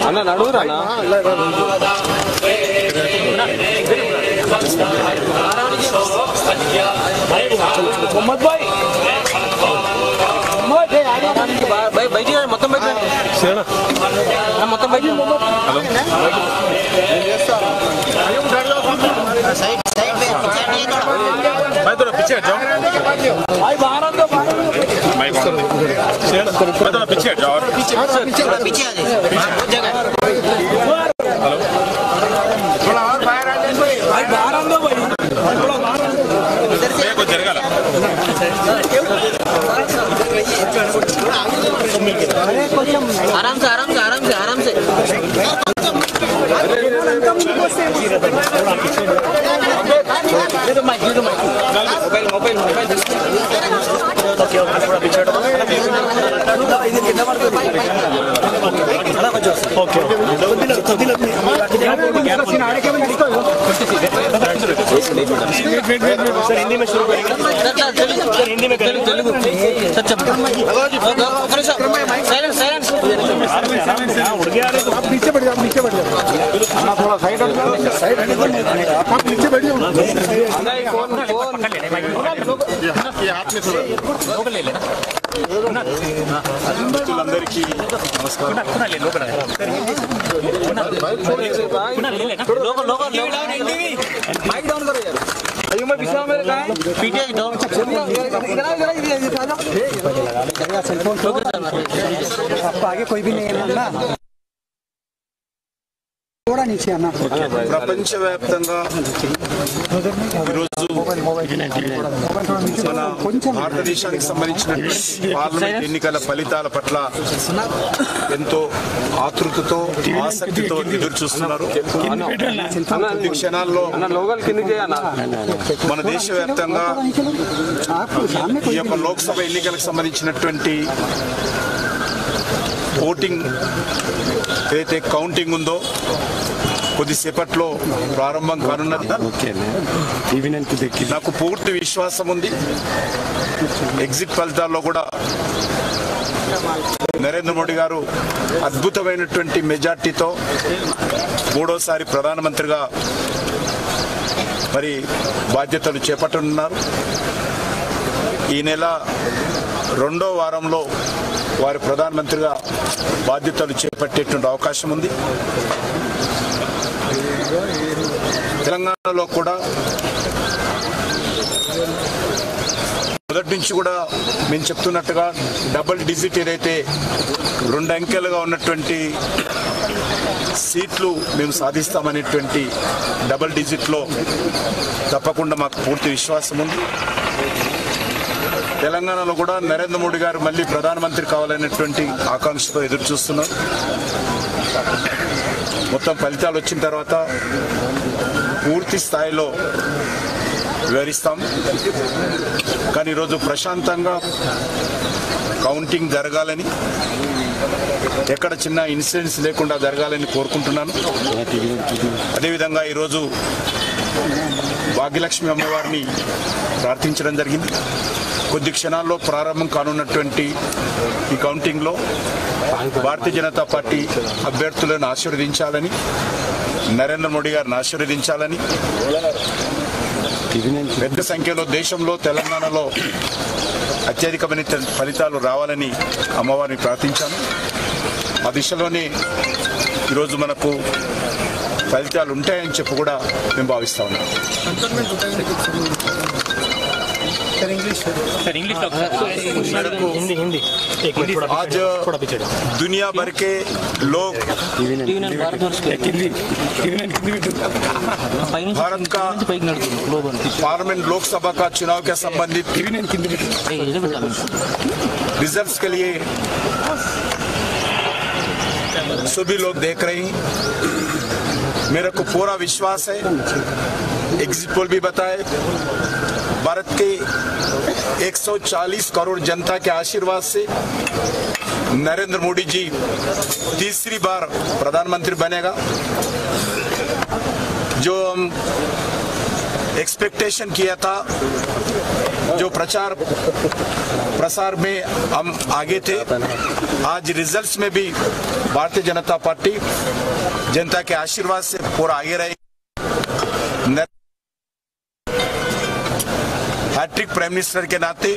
అన్న నడువురా మొహమ్మద్ భాయ్ బయట మొత్తం బయట మొత్తం బయట पीछे हट जाओ भाई बाहर आ दो माइक थोड़ा पीछे हट जाओ पीछे आ जाओ बहुत जगह हेलो थोड़ा और बाहर आ जाओ भाई बाहर आ दो भाई थोड़ा बाहर इधर से कुछ जगह ला आराम से आराम से आराम से आराम से mobile mobile mobile okay okay थोड़ा पीछे हटो इधर कितना मार दो अरे बच्चों ओके सर हिंदी में शुरू करेंगे सर हिंदी में तेलुगु सच साइलेंस साइलेंस उड़ गया अरे आप पीछे बैठ जाओ नीचे बैठ जाओ थोड़ा साइड साइड आप नीचे बैठ जाओ हाथ में थोड़ा ले लेना అందరికీ నమస్కారం माइक डाउन करो यार अयो मैं पीछे मेरे कहां है पीछे डाउन आपको आगे कोई भी नहीं है ना थोड़ा नीचे आना ప్రపంచవ్యాప్తంగా ఈరోజు మన భారతదేశానికి సంబంధించిన పార్లమెంట్ ఎన్నికల ఫలితాల పట్ల ఎంతో ఆతృతతో ఆసక్తితో ఎదురు చూస్తున్నారు. కొద్ది క్షణాల్లో మన దేశవ్యాప్తంగా ఈ యొక్క లోక్సభ ఎన్నికలకు సంబంధించినటువంటి ఓటింగ్ ఏదైతే కౌంటింగ్ ఉందో కొద్దిసేపట్లో ప్రారంభం కానున్నది. నాకు పూర్తి విశ్వాసం ఉంది ఎగ్జిట్ ఫలితాల్లో కూడా నరేంద్ర మోడీ గారు అద్భుతమైనటువంటి మెజార్టీతో మూడోసారి ప్రధానమంత్రిగా మరి బాధ్యతలు చేపట్టనున్నారు. ఈ నెల రెండో వారంలో వారి ప్రధానమంత్రిగా బాధ్యతలు చేపట్టేటువంటి అవకాశం ఉంది. తెలంగాణలో కూడా మొదటి నుంచి కూడా మేము చెప్తున్నట్టుగా డబుల్ డిజిట్ ఏదైతే 2 అంకెలుగా ఉన్నటువంటి సీట్లు మేము సాధిస్తామనేటువంటి డబుల్ డిజిట్లో తప్పకుండా మాకు పూర్తి విశ్వాసం ఉంది. తెలంగాణలో కూడా నరేంద్ర మోడీ గారు మళ్ళీ ప్రధానమంత్రి కావాలనేటువంటి ఆకాంక్షతో ఎదురు చూస్తున్నారు. మొత్తం ఫలితాలు వచ్చిన తర్వాత పూర్తి స్థాయిలో వివరిస్తాం. కానీ ఈరోజు ప్రశాంతంగా కౌంటింగ్ జరగాలని, ఎక్కడ చిన్న ఇన్సిడెంట్స్ లేకుండా జరగాలని కోరుకుంటున్నాను. అదేవిధంగా ఈరోజు భాగ్యలక్ష్మి అమ్మవారిని ప్రార్థించడం జరిగింది. కొద్ది క్షణాల్లో ప్రారంభం కానున్నటువంటి ఈ కౌంటింగ్లో భారతీయ జనతా పార్టీ అభ్యర్థులను ఆశీర్వదించాలని, నరేంద్ర మోడీ గారిని ఆశీర్వదించాలని, పెద్ద సంఖ్యలో దేశంలో తెలంగాణలో అత్యధికమైన ఫలితాలు రావాలని అమ్మవారిని ప్రార్థించాను. ఆ దిశలోనే ఈరోజు మనకు ఫలితాలు ఉంటాయని చెప్పి కూడా మేము భావిస్తా ఉన్నాం. आज दुनिया भर के लोग भारत का पार्लियामेंट लोकसभा का चुनाव के संबंधित रिजल्ट्स के लिए सभी लोग देख रहे हैं. मेरे को पूरा विश्वास है, एग्जिट पोल भी बताए, भारत के 140 करोड़ जनता के आशीर्वाद से नरेंद्र मोदी जी तीसरी बार प्रधानमंत्री बनेगा. जो हम एक्सपेक्टेशन किया था, जो प्रचार प्रसार में हम आगे थे, आज रिजल्ट्स में भी भारतीय जनता पार्टी जनता के आशीर्वाद से पूरा आगे रही. हैट्रिक प्राइम मिनिस्टर के नाते